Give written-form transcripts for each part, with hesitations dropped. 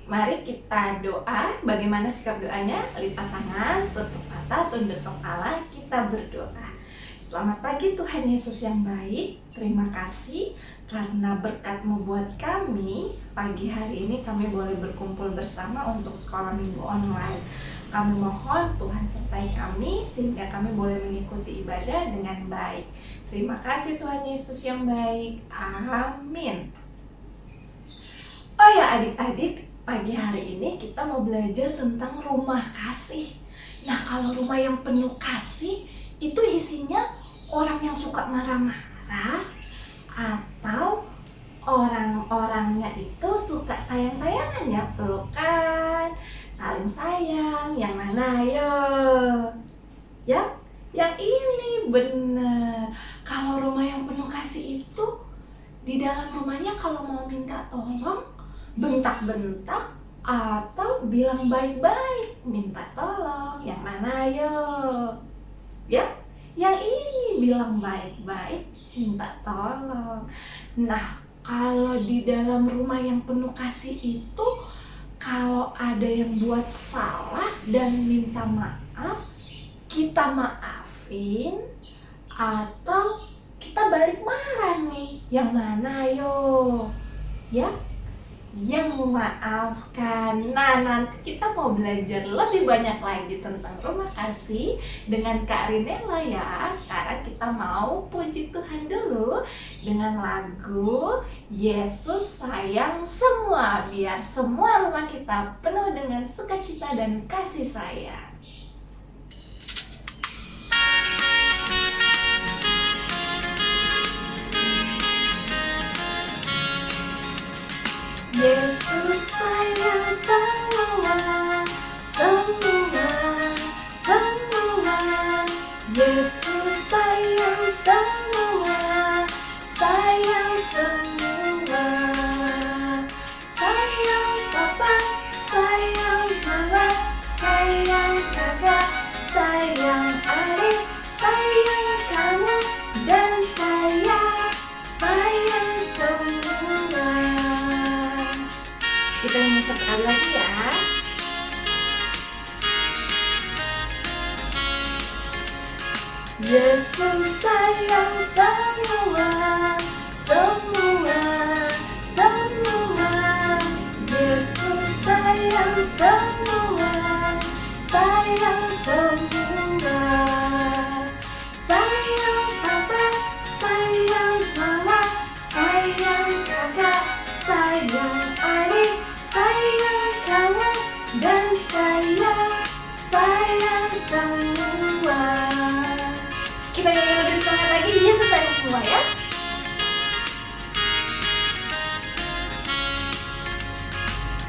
mari kita doa. Bagaimana sikap doanya? Lipat tangan, tutup mata, tunduk kepala, kita berdoa. Selamat pagi Tuhan Yesus yang baik. Terima kasih karena berkat-Mu buat kami. Pagi hari ini kami boleh berkumpul bersama untuk sekolah minggu online. Kami mohon Tuhan sertai kami sehingga kami boleh mengikuti ibadah dengan baik. Terima kasih Tuhan Yesus yang baik. Amin. Oh ya adik-adik, pagi hari ini kita mau belajar tentang rumah kasih. Nah, kalau rumah yang penuh kasih itu isinya orang yang suka marah-marah atau orang-orangnya itu suka sayang-sayangan ya, pelukan, saling sayang, yang mana yo? Ya, yang ini bener. Kalau rumah yang penuh kasih itu di dalam rumahnya kalau mau minta tolong bentak-bentak atau bilang baik-baik, minta tolong, yang mana yo? Ya, yang ini bilang baik-baik, minta tolong. Nah, kalau di dalam rumah yang penuh kasih itu, kalau ada yang buat salah dan minta maaf, kita maafin atau kita balik marah nih, yang mana yo? Ya, yang memaafkan. Nah, nanti kita mau belajar lebih banyak lagi tentang rumah kasih dengan Kak Rinela ya. Sekarang kita mau puji Tuhan dulu dengan lagu Yesus Sayang Semua, biar semua rumah kita penuh dengan sukacita dan kasih sayang. Yesus sayang semua, semua, semua. Yesus sayang semua, sayang semua. Sayang papa, sayang mama, sayang kakak, sayang adik, sayang kamu, dan sayang semua. Kita nyanyi sekali lagi ya. Yesus sayang semua, semua, semua. Yesus sayang semua, sayang semua. Sayang papa, sayang mama, sayang kakak, sayang adik, sayang kamu, dan sayang semua. Kita nyanyi lebih semangat lagi. Yesus sayang semua ya.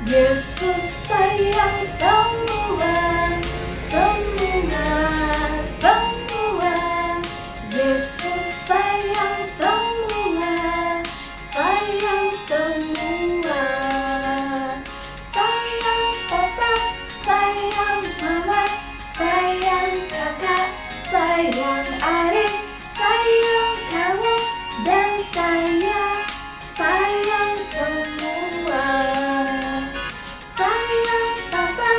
Yesus sayang semua, semua, semua. Yesus sayang semua, sayang semua. Sayang papa, sayang mama, sayang kakak, sayang adik, sayang kamu, dan sayang semua. Sayang papa,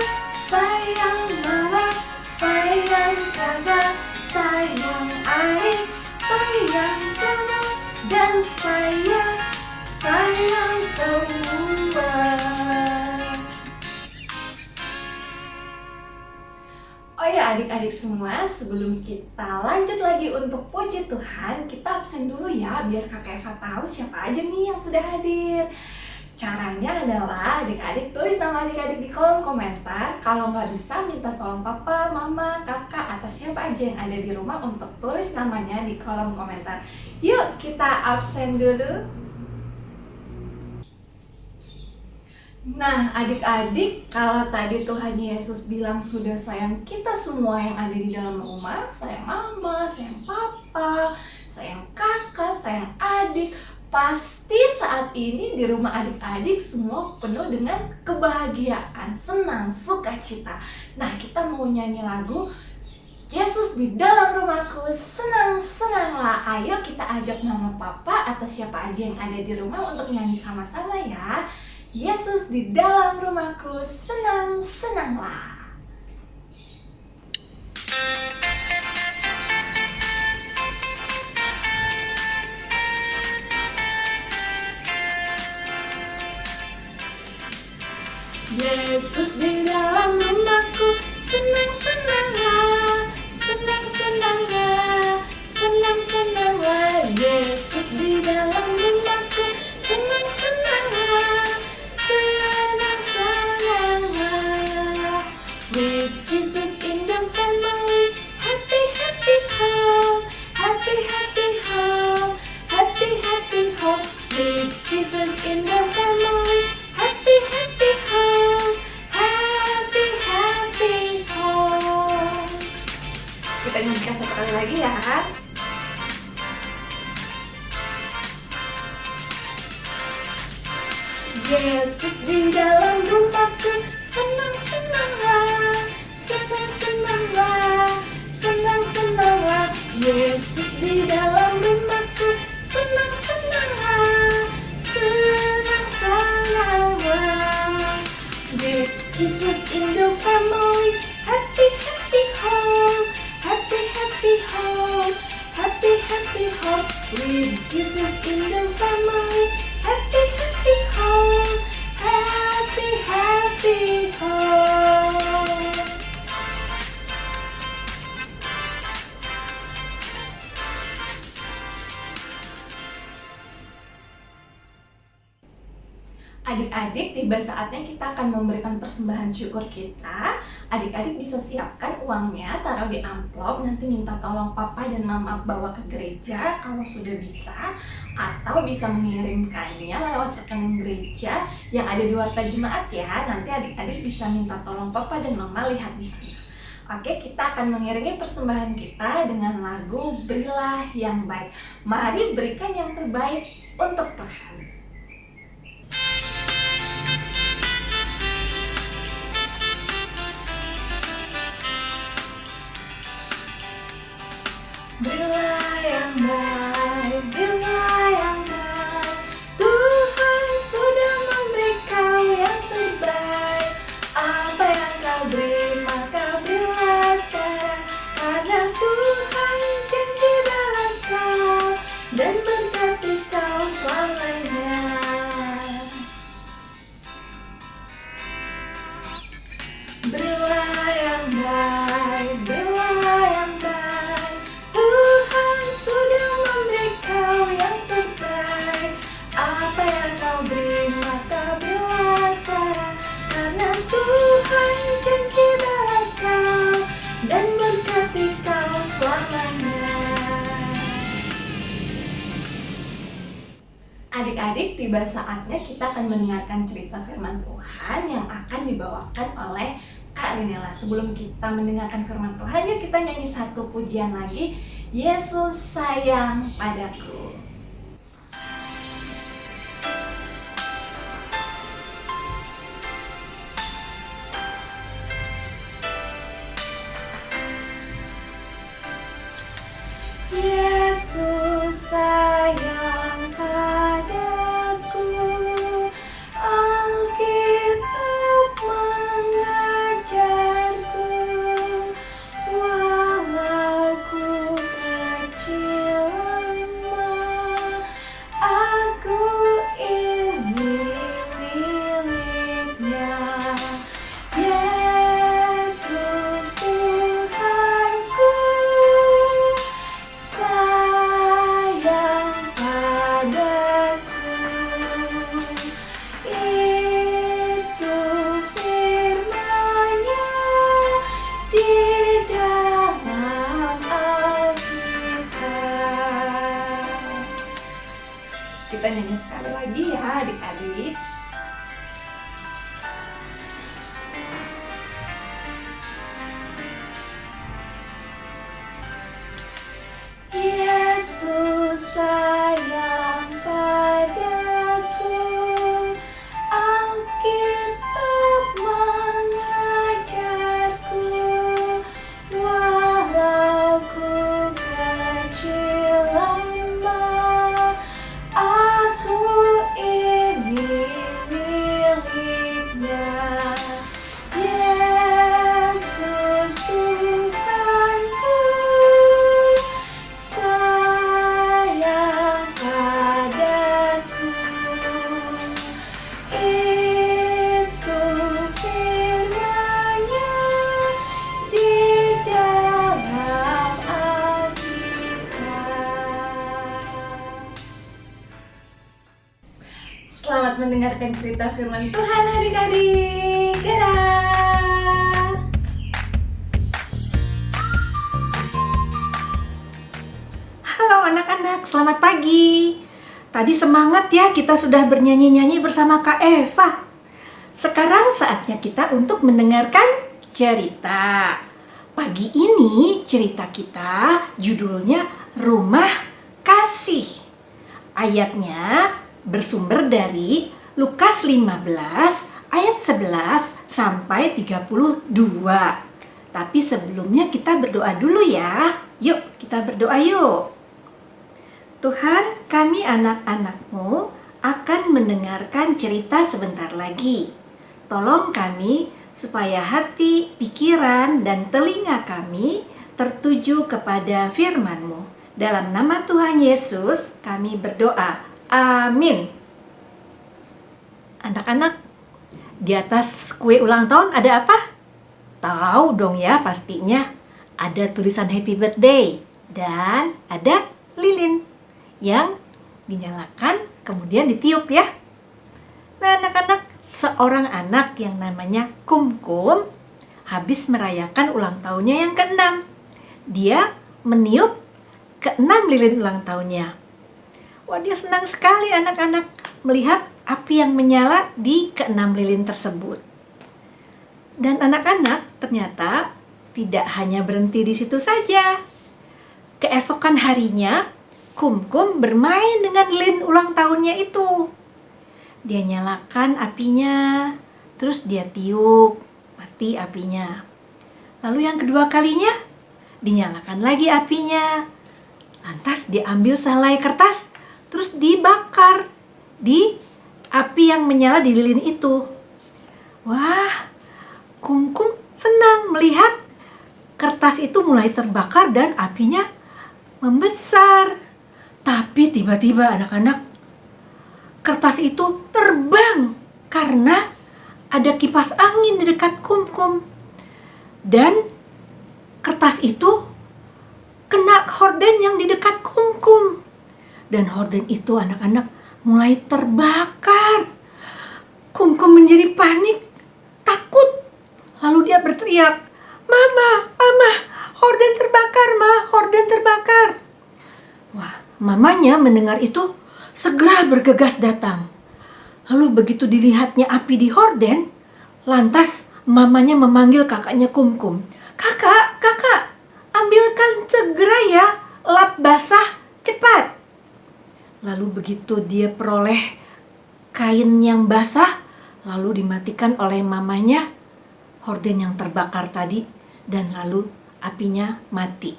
sayang mama, sayang kakak, sayang adik, sayang kamu, dan sayang semua. Oh ya adik-adik semua, sebelum kita lanjut lagi untuk puji Tuhan, kita absen dulu ya, biar Kak Eva tahu siapa aja nih yang sudah hadir. Caranya adalah adik-adik tulis nama adik-adik di kolom komentar. Kalau nggak bisa, minta tolong papa, mama, kakak, atau siapa aja yang ada di rumah untuk tulis namanya di kolom komentar. Yuk kita absen dulu. Nah adik-adik, kalau tadi Tuhan Yesus bilang sudah sayang kita semua yang ada di dalam rumah, sayang mama, sayang papa, sayang kakak, sayang adik, pasti saat ini di rumah adik-adik semua penuh dengan kebahagiaan, senang, sukacita. Nah kita mau nyanyi lagu Yesus di dalam rumahku, senang-senanglah. Ayo kita ajak mama papa atau siapa aja yang ada di rumah untuk nyanyi sama-sama ya. Yesus di dalam rumahku, senang-senanglah. Yesus di dalam rumahku, senang-senanglah, senang-senanglah, senang-senanglah. Yesus di dalam rumahku, senang-senanglah, senang-senanglah. With Jesus in the family, happy, happy home, happy, happy home, happy, happy home. With Jesus in the family, happy, happy home, happy, happy home. Kita nyanyikan sekali lagi ya. Yesus di dalam rumahku, senang-senanglah, senang-senanglah, senang-senanglah. Yesus di dalam rumahku, senang-senanglah, senang-senanglah. With Jesus in the family, happy, happy home, happy, happy home, happy, happy home. With Jesus in the family, happy, happy home, happy, happy home. Adik-adik, tiba saatnya kita akan memberikan persembahan syukur kita. Adik-adik bisa siapkan uangnya, taruh di amplop, nanti minta tolong papa dan mama bawa ke gereja kalau sudah bisa, atau bisa mengirimkannya lewat rekening gereja yang ada di warta jemaat ya. Nanti adik-adik bisa minta tolong papa dan mama lihat di sana. Oke, kita akan mengiringi persembahan kita dengan lagu Berilah Yang Baik. Mari berikan yang terbaik untuk Tuhan. Berilah yang baik, berilah yang baik. Tuhan sudah memberi kau yang terbaik. Apa yang kau beri, maka berilah sekarang. Karena Tuhan janji balas kau dan berkati kau selamanya. Berilah yang baik, berilah yang baik. Tuhan sudah memberi kau yang terbaik. Apa yang kau beri, maka berilah sekarang. Karena Tuhan janji balas kau dan berkati kau selamanya. Adik-adik, tiba saatnya kita akan mendengarkan cerita firman Tuhan yang akan dibawakan oleh Kak Rinela. Sebelum kita mendengarkan firman Tuhan, yuk kita nyanyi satu pujian lagi. Yesus sayang padaku. Yesus sayang padaku, Alkitab mengajarku, walau ku kecil lemah, aku ini miliknya. Yesus Tuhanku, sayang padaku. Itu firman-Nya di dalam Alkitab. Kita nyanyi sekali lagi ya adik-adik. Yesus sayang padaku, Alkitab mengajarku, walau ku kecil lemah, aku ini Selamat mendengarkan cerita firman Tuhan adik-adik. Dadah. Halo anak-anak, selamat pagi. Tadi semangat ya, kita sudah bernyanyi-nyanyi bersama Kak Eva. Sekarang saatnya kita untuk mendengarkan cerita. Pagi ini cerita kita judulnya Rumah Kasih. Ayatnya bersumber dari Lukas 15 ayat 11 sampai 32. Tapi sebelumnya kita berdoa dulu ya. Yuk kita berdoa yuk. Tuhan, kami anak-anak-Mu akan mendengarkan cerita sebentar lagi. Tolong kami supaya hati, pikiran, dan telinga kami tertuju kepada firman-Mu. Dalam nama Tuhan Yesus kami berdoa. Amin. Anak-anak, di atas kue ulang tahun ada apa? Tahu dong ya pastinya. Ada tulisan happy birthday dan ada lilin yang dinyalakan kemudian ditiup ya. Nah anak-anak, seorang anak yang namanya Kumkum habis merayakan ulang tahunnya yang ke-6. Dia meniup ke-6 lilin ulang tahunnya. Wah, dia senang sekali anak-anak melihat api yang menyala di ke-6 lilin tersebut. Dan anak-anak ternyata tidak hanya berhenti di situ saja. Keesokan harinya, Kumkum bermain dengan lilin ulang tahunnya itu. Dia nyalakan apinya, terus dia tiup, mati apinya. Lalu yang kedua kalinya, dinyalakan lagi apinya. Lantas diambil sehelai kertas, terus dibakar di api yang menyala di lilin itu. Wah, Kumkum senang melihat kertas itu mulai terbakar dan apinya membesar. Tapi tiba-tiba anak-anak, kertas itu terbang karena ada kipas angin di dekat Kumkum. Dan kertas itu kena horden yang di dekat Kumkum. Dan horden itu anak-anak mulai terbakar. Kumkum menjadi panik, takut. Lalu dia berteriak, "Mama, Mama, horden terbakar, Ma, horden terbakar." Wah, mamanya mendengar itu segera bergegas datang. Lalu begitu dilihatnya api di horden, lantas mamanya memanggil kakaknya Kumkum. Kakak, ambilkan segera ya lap basah, cepat." Lalu begitu dia peroleh kain yang basah, lalu dimatikan oleh mamanya horden yang terbakar tadi, dan lalu apinya mati.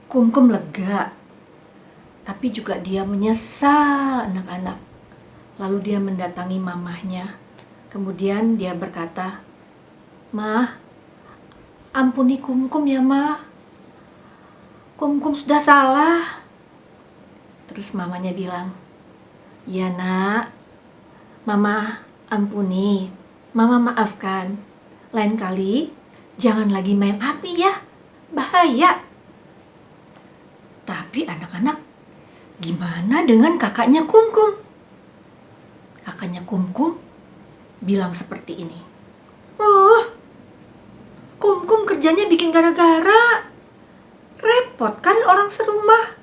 Kumkum lega, tapi juga dia menyesal anak-anak. Lalu dia mendatangi mamahnya. Kemudian dia berkata, "Ma, ampuni Kumkum ya Ma. Kumkum sudah salah." Terus mamanya bilang, "Ya nak, Mama ampuni, Mama maafkan. Lain kali jangan lagi main api ya, bahaya." Tapi anak-anak, gimana dengan kakaknya Kumkum? Kakaknya Kumkum bilang seperti ini, "Oh, Kumkum kerjanya bikin gara-gara. Repot kan orang serumah."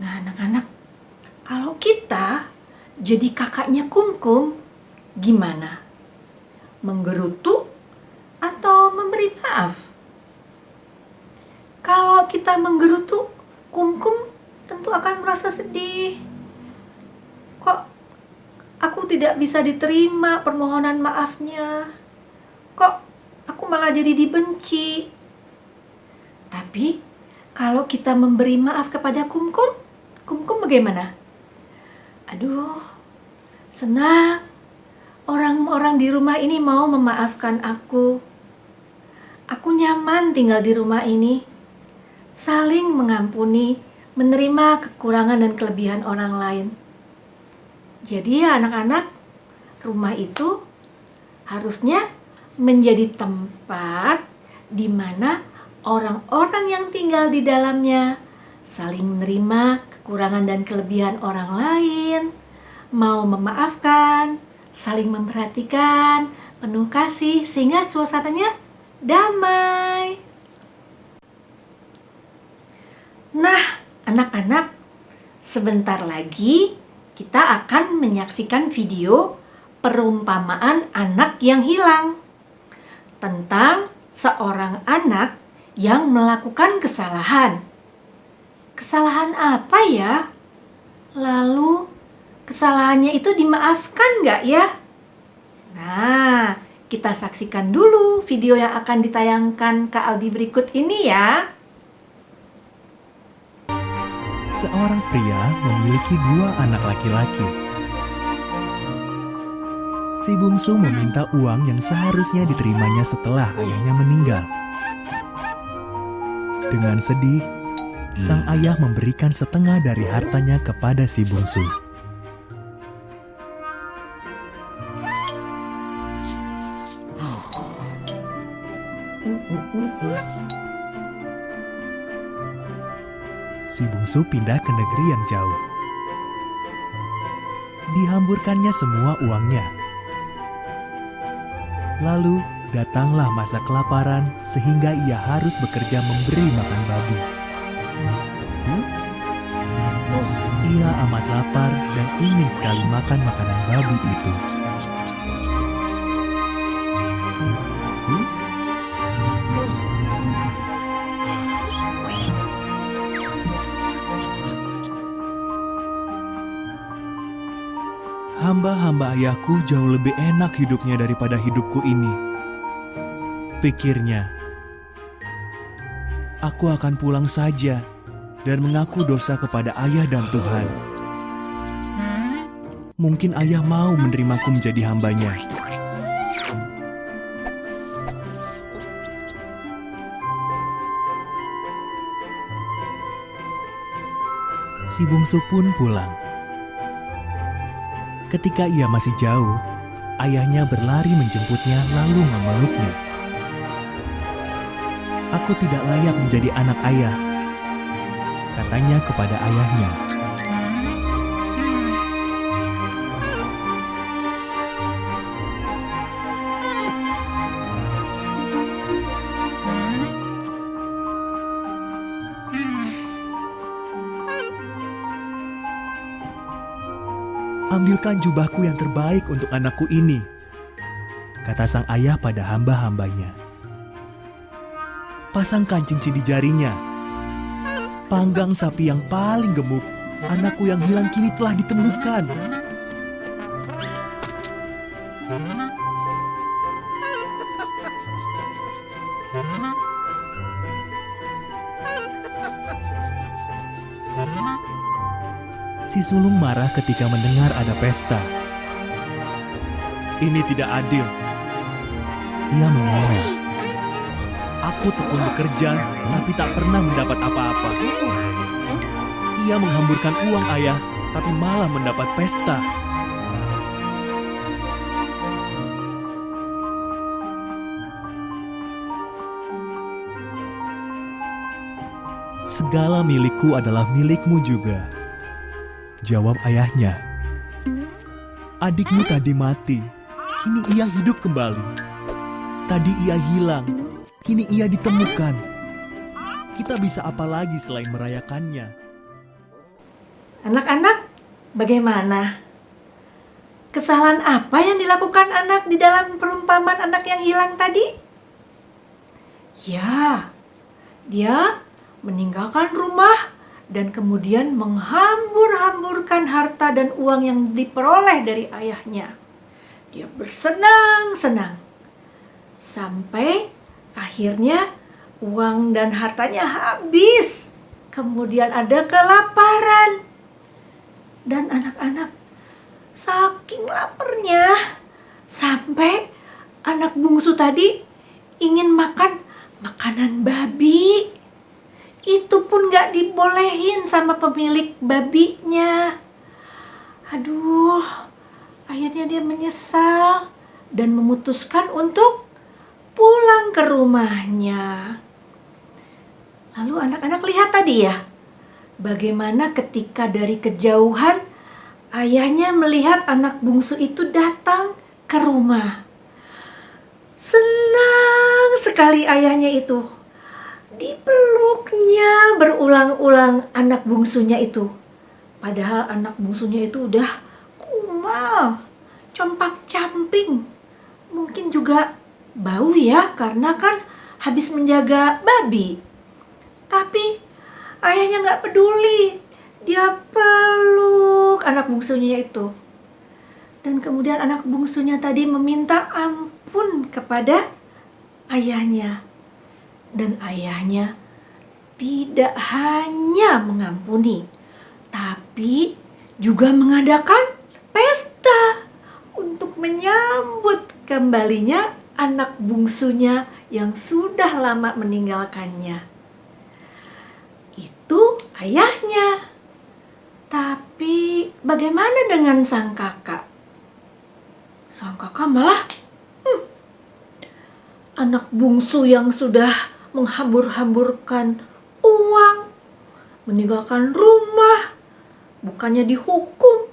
Nah anak-anak, kalau kita jadi kakaknya Kumkum, gimana? Menggerutu atau memberi maaf? Kalau kita menggerutu, Kumkum tentu akan merasa sedih. Kok aku tidak bisa diterima permohonan maafnya? Kok aku malah jadi dibenci? Tapi kalau kita memberi maaf kepada Kumkum, Kumkum bagaimana? Aduh, senang. Orang-orang di rumah ini mau memaafkan aku. Aku nyaman tinggal di rumah ini. Saling mengampuni, menerima kekurangan dan kelebihan orang lain. Jadi ya anak-anak, rumah itu harusnya menjadi tempat di mana orang-orang yang tinggal di dalamnya saling menerima kekurangan dan kelebihan orang lain, mau memaafkan, saling memperhatikan, penuh kasih, sehingga suasananya damai. Nah, anak-anak, sebentar lagi kita akan menyaksikan video perumpamaan anak yang hilang, tentang seorang anak yang melakukan kesalahan. Kesalahan apa ya? Lalu kesalahannya itu dimaafkan nggak ya? Nah, kita saksikan dulu video yang akan ditayangkan Kak Aldi berikut ini ya. Seorang pria memiliki 2 anak laki-laki. Si bungsu meminta uang yang seharusnya diterimanya setelah ayahnya meninggal. Dengan sedih, sang ayah memberikan setengah dari hartanya kepada si bungsu. Si bungsu pindah ke negeri yang jauh. Dihamburkannya semua uangnya. Lalu datanglah masa kelaparan sehingga ia harus bekerja memberi makan babi. Ia amat lapar dan ingin sekali makan makanan babi itu. Hamba-hamba ayahku jauh lebih enak hidupnya daripada hidupku ini, pikirnya. Aku akan pulang saja dan mengaku dosa kepada ayah dan Tuhan. Mungkin ayah mau menerimaku menjadi hambanya. Si bungsu pun pulang. Ketika ia masih jauh, ayahnya berlari menjemputnya lalu memeluknya. Aku tidak layak menjadi anak ayah, katanya kepada ayahnya. Ambilkan jubahku yang terbaik untuk anakku ini, kata sang ayah pada hamba-hambanya. Pasangkan cincin di jarinya. Panggang sapi yang paling gemuk, anakku yang hilang kini telah ditemukan. Si sulung marah ketika mendengar ada pesta. Ini tidak adil. Ia mengomel. Aku tekun bekerja, tapi tak pernah mendapat apa-apa. Ia menghamburkan uang ayah, tapi malah mendapat pesta. Segala milikku adalah milikmu juga, jawab ayahnya. Adikmu tadi mati, kini ia hidup kembali. Tadi ia hilang, kini ia ditemukan. Kita bisa apa lagi selain merayakannya? Anak-anak, bagaimana? Kesalahan apa yang dilakukan anak di dalam perumpamaan anak yang hilang tadi? Ya, dia meninggalkan rumah dan kemudian menghambur-hamburkan harta dan uang yang diperoleh dari ayahnya. Dia bersenang-senang sampai akhirnya uang dan hartanya habis. Kemudian ada kelaparan. Dan anak-anak saking laparnya sampai anak bungsu tadi ingin makan makanan babi. Itu pun gak dibolehin sama pemilik babinya. Aduh, akhirnya dia menyesal dan memutuskan untuk pulang ke rumahnya. Lalu anak-anak lihat tadi ya, bagaimana ketika dari kejauhan ayahnya melihat anak bungsu itu datang ke rumah. Senang sekali ayahnya itu. Dipeluknya berulang-ulang anak bungsunya itu. Padahal anak bungsunya itu udah kumal, compak-camping. Mungkin juga bau ya, karena kan habis menjaga babi. Tapi ayahnya gak peduli. Dia peluk anak bungsunya itu. Dan kemudian anak bungsunya tadi meminta ampun kepada ayahnya. Dan ayahnya tidak hanya mengampuni, tapi juga mengadakan pesta untuk menyambut kembalinya anak bungsunya yang sudah lama meninggalkannya. Itu ayahnya. Tapi bagaimana dengan sang kakak? Sang kakak malah anak bungsu yang sudah menghambur-hamburkan uang, meninggalkan rumah, bukannya dihukum,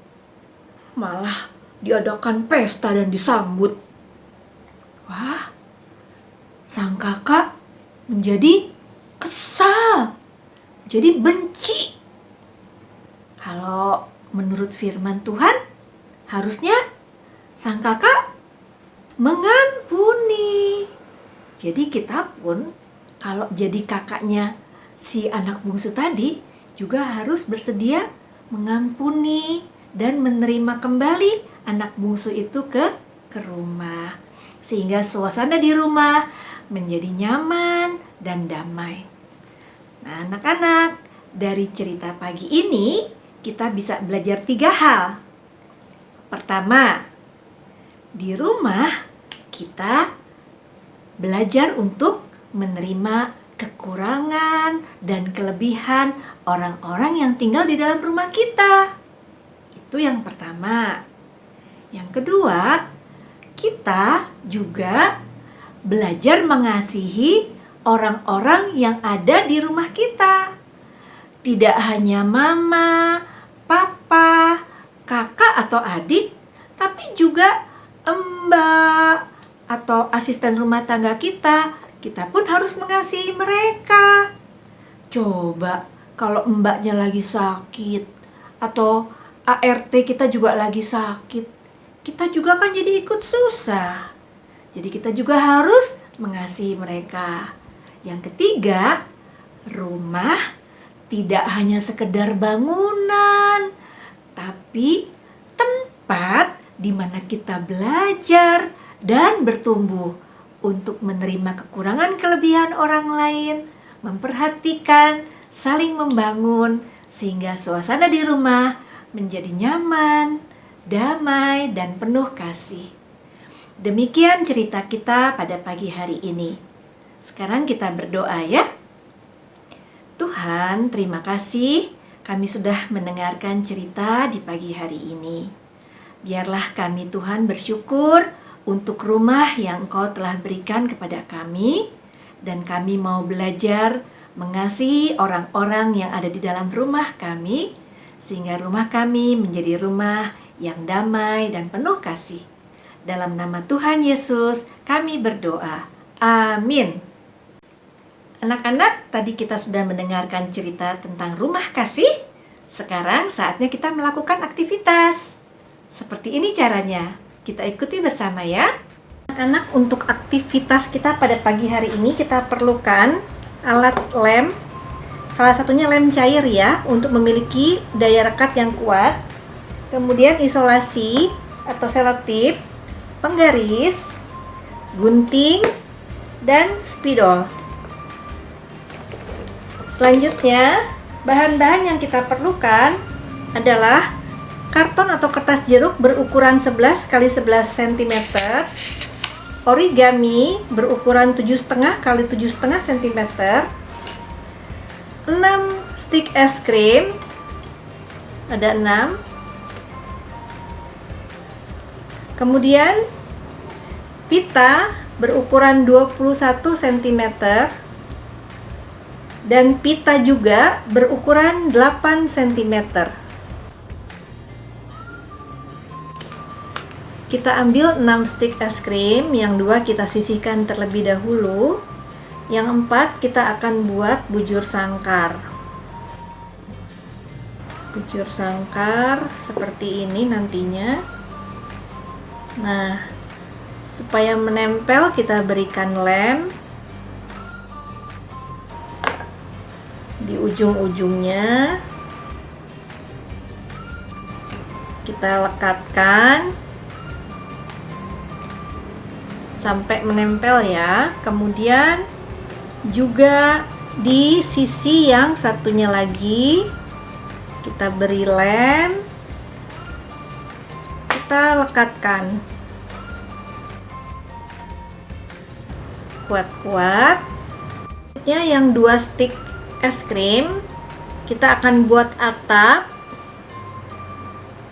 malah diadakan pesta dan disambut. Wah, sang kakak menjadi kesal, jadi benci. Kalau menurut firman Tuhan, harusnya sang kakak mengampuni. Jadi kita pun kalau jadi kakaknya si anak bungsu tadi juga harus bersedia mengampuni dan menerima kembali anak bungsu itu ke rumah. Sehingga suasana di rumah menjadi nyaman dan damai. Nah, anak-anak, dari cerita pagi ini kita bisa belajar 3 hal. Pertama, di rumah kita belajar untuk menerima kekurangan dan kelebihan orang-orang yang tinggal di dalam rumah kita. Itu yang pertama. Yang kedua, kita juga belajar mengasihi orang-orang yang ada di rumah kita. Tidak hanya mama, papa, kakak atau adik, tapi juga mbak atau asisten rumah tangga kita. Kita pun harus mengasihi mereka. Coba kalau mbaknya lagi sakit atau ART kita juga lagi sakit, kita juga kan jadi ikut susah. Jadi kita juga harus mengasihi mereka. Yang ketiga, rumah tidak hanya sekedar bangunan, tapi tempat di mana kita belajar dan bertumbuh untuk menerima kekurangan kelebihan orang lain, memperhatikan, saling membangun, sehingga suasana di rumah menjadi nyaman, damai, dan penuh kasih. Demikian cerita kita pada pagi hari ini. Sekarang kita berdoa ya. Tuhan, terima kasih kami sudah mendengarkan cerita di pagi hari ini. Biarlah kami Tuhan bersyukur untuk rumah yang Engkau telah berikan kepada kami, dan kami mau belajar mengasihi orang-orang yang ada di dalam rumah kami, sehingga rumah kami menjadi rumah yang damai dan penuh kasih. Dalam nama Tuhan Yesus kami berdoa. Amin. Anak-anak, tadi kita sudah mendengarkan cerita tentang rumah kasih. Sekarang saatnya kita melakukan aktivitas. Seperti ini caranya. Kita ikuti bersama ya. Anak-anak, untuk aktivitas kita pada pagi hari ini kita perlukan alat lem. Salah satunya lem cair ya, untuk memiliki daya rekat yang kuat. Kemudian isolasi atau selotip, penggaris, gunting, dan spidol. Selanjutnya, bahan-bahan yang kita perlukan adalah karton atau kertas jeruk berukuran 11 x 11 cm, origami berukuran 7,5 x 7,5 cm, 6 stik es krim, ada 6. Kemudian pita berukuran 21 cm, Dan pita juga berukuran 8 cm. Kita ambil 6 stik es krim, yang 2 kita sisihkan terlebih dahulu. Yang 4 kita akan buat bujur sangkar. Bujur sangkar seperti ini nantinya. Nah, supaya menempel kita berikan lem di ujung-ujungnya. Kita lekatkan sampai menempel ya. Kemudian juga di sisi yang satunya lagi kita beri lem, kita lekatkan kuat-kuat. Yang 2 stik es krim kita akan buat atap.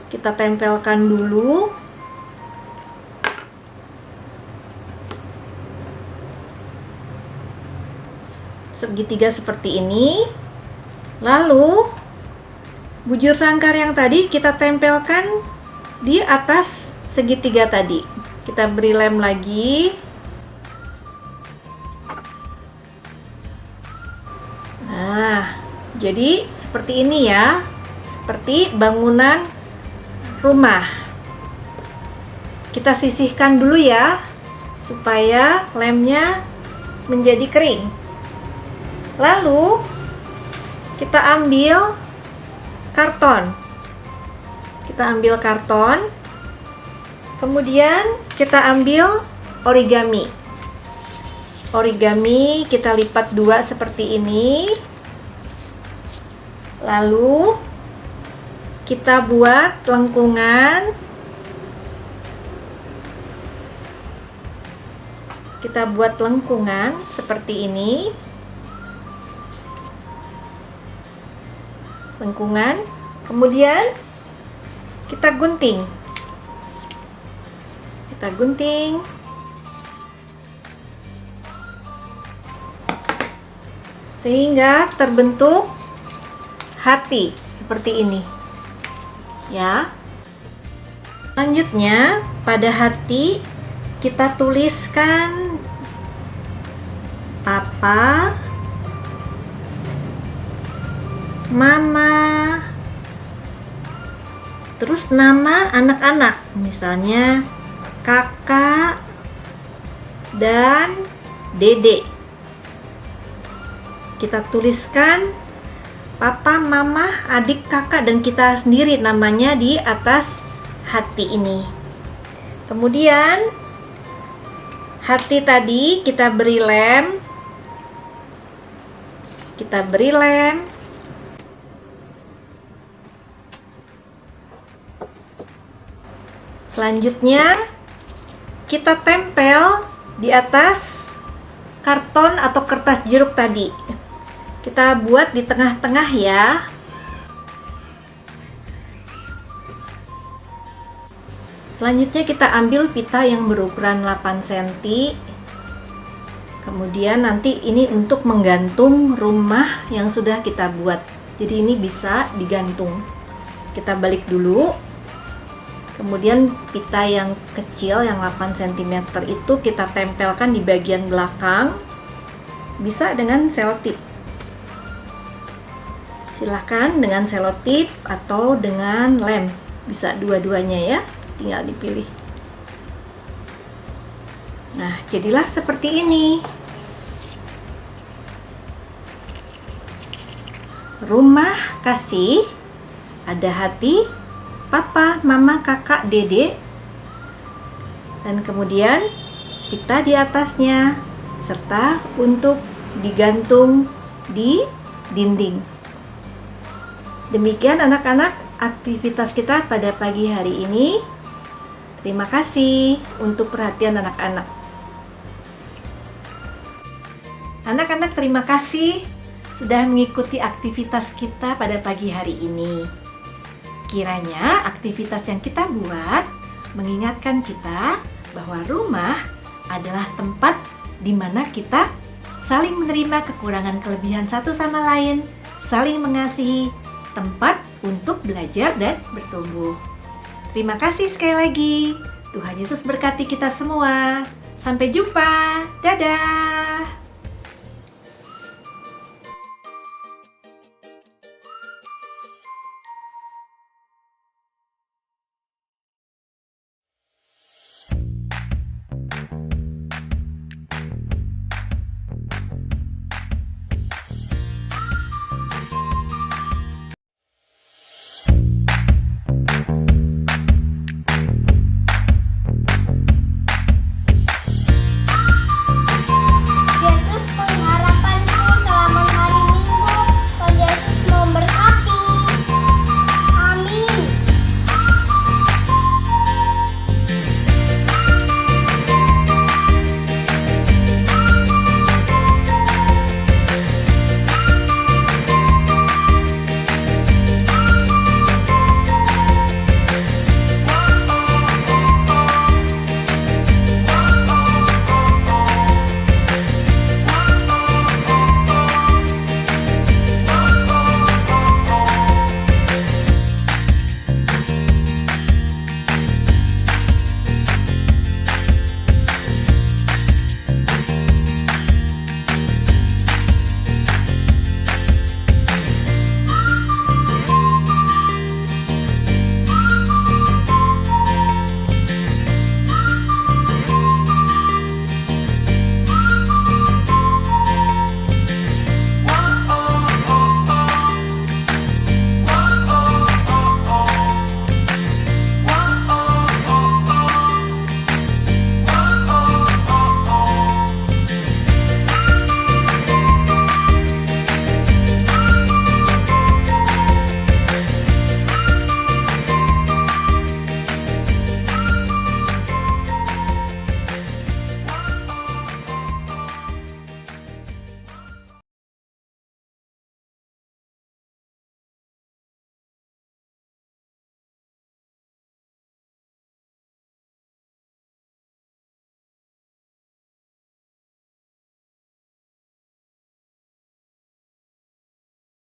Kita tempelkan dulu. Segitiga seperti ini. Lalu bujur sangkar yang tadi kita tempelkan di atas segitiga tadi. Kita beri lem lagi. Nah, jadi seperti ini ya. Seperti bangunan rumah. Kita sisihkan dulu ya, supaya lemnya menjadi kering. Lalu kita ambil karton. Kita ambil karton. Kemudian kita ambil origami. Origami kita lipat 2 seperti ini. Lalu kita buat lengkungan. Kita buat lengkungan seperti ini. Lengkungan, kemudian kita gunting. Kita gunting. Sehingga terbentuk hati seperti ini. Ya. Selanjutnya, pada hati kita tuliskan Papa, Mama, terus nama anak-anak, misalnya kakak dan dede. Kita tuliskan papa, mama, adik, kakak, dan kita sendiri namanya di atas hati ini. Kemudian hati tadi kita beri lem. Kita beri lem. Selanjutnya kita tempel di atas karton atau kertas jeruk tadi. Kita buat di tengah-tengah ya. Selanjutnya kita ambil pita yang berukuran 8 cm. Kemudian nanti ini untuk menggantung rumah yang sudah kita buat. Jadi ini bisa digantung. Kita balik dulu. Kemudian pita yang kecil yang 8 cm itu kita tempelkan di bagian belakang. Bisa dengan selotip. Silahkan dengan selotip atau dengan lem. Bisa dua-duanya ya, tinggal dipilih. Nah, jadilah seperti ini. Rumah kasih, ada hati, papa, mama, kakak, dede, dan kemudian pita di atasnya, serta untuk digantung di dinding. Demikian anak-anak aktivitas kita pada pagi hari ini. Terima kasih untuk perhatian anak-anak. Anak-anak, terima kasih sudah mengikuti aktivitas kita pada pagi hari ini. Kiranya aktivitas yang kita buat mengingatkan kita bahwa rumah adalah tempat di mana kita saling menerima kekurangan kelebihan satu sama lain, saling mengasihi, tempat untuk belajar dan bertumbuh. Terima kasih sekali lagi. Tuhan Yesus berkati kita semua. Sampai jumpa. Dadah.